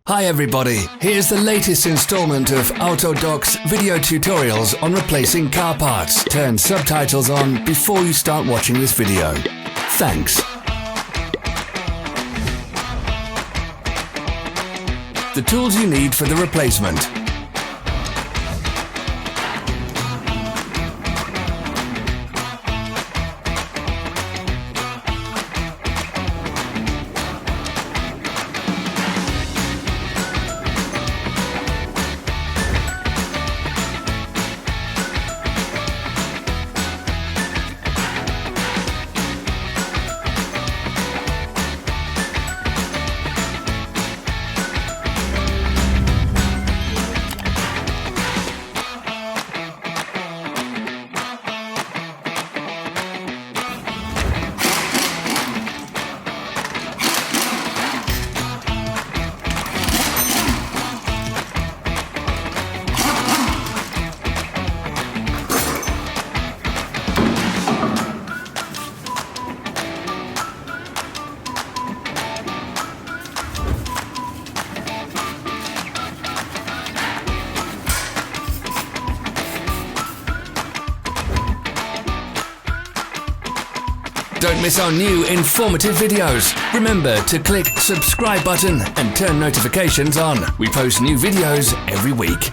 Hi everybody, here's the latest installment of Autodoc's video tutorials on replacing car parts. Turn subtitles on before you start watching this video. Thanks. The tools you need for the replacement. Don't miss our new informative videos. Remember to click subscribe button and turn notifications on. We post new videos every week.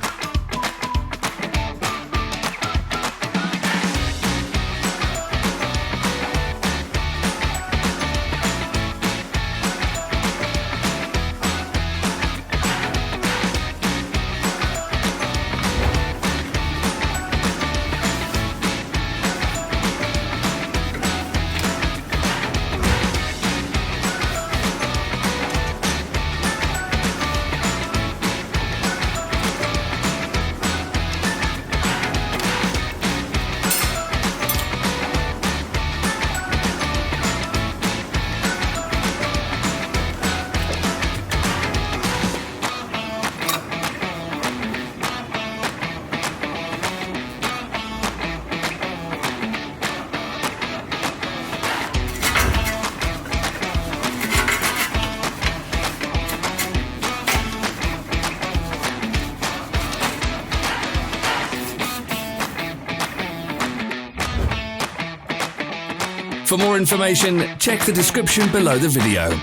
For more information, check the description below the video.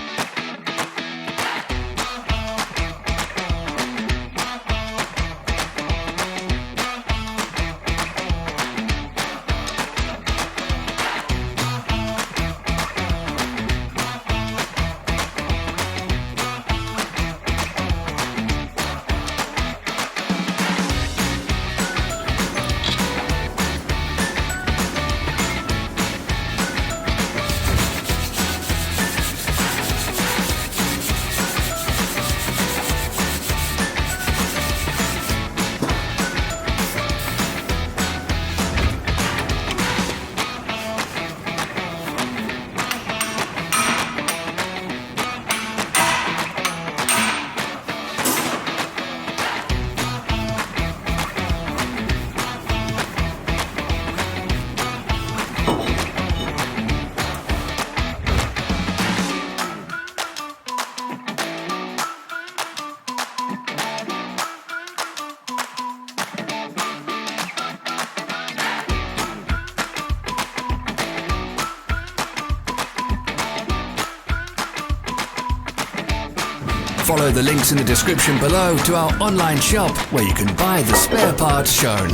Follow the links in the description below to our online shop where you can buy the spare parts shown.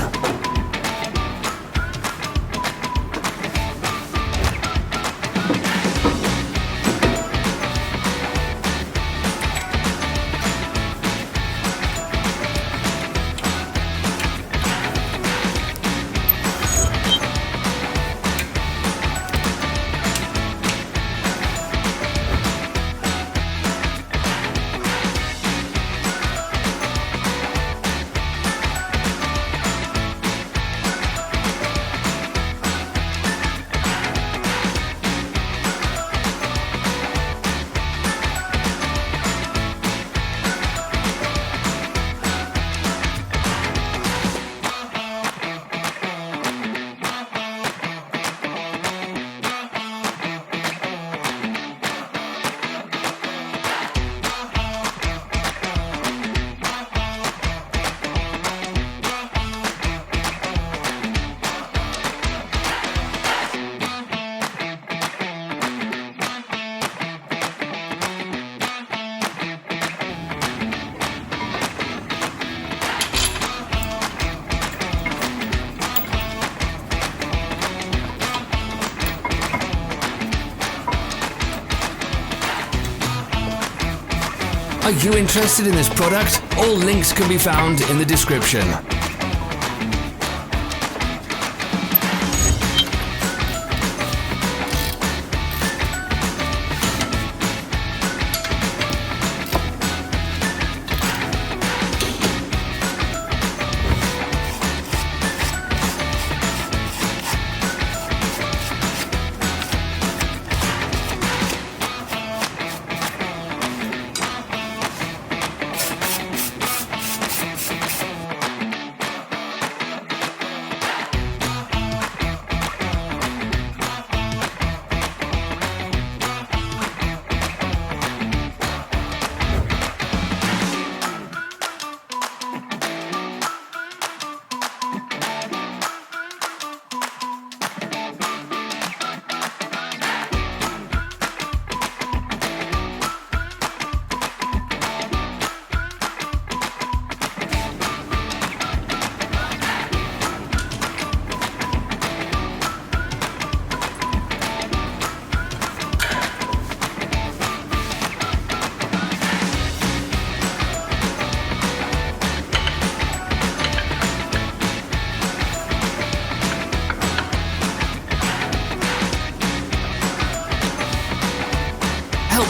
Are you interested in this product? All links can be found in the description.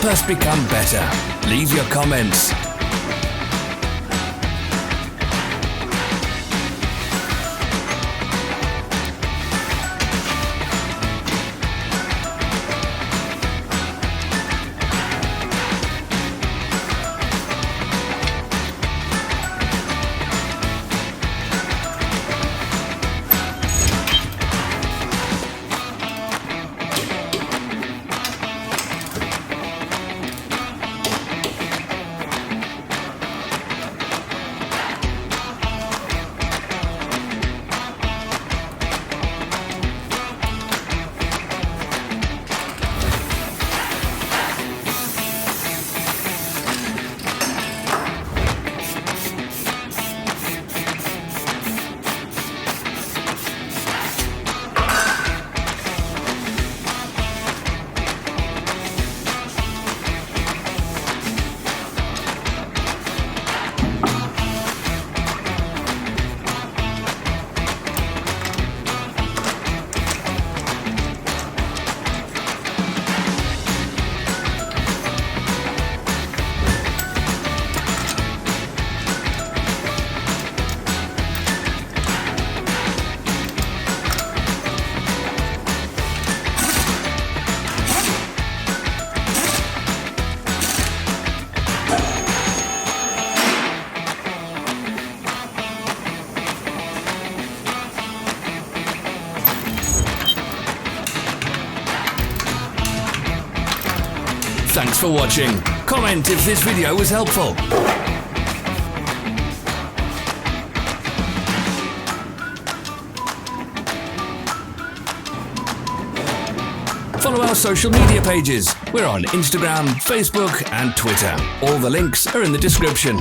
Help us become better. Leave your comments. Thanks for watching. Comment if this video was helpful. Follow our social media pages. We're on Instagram, Facebook and Twitter. All the links are in the description.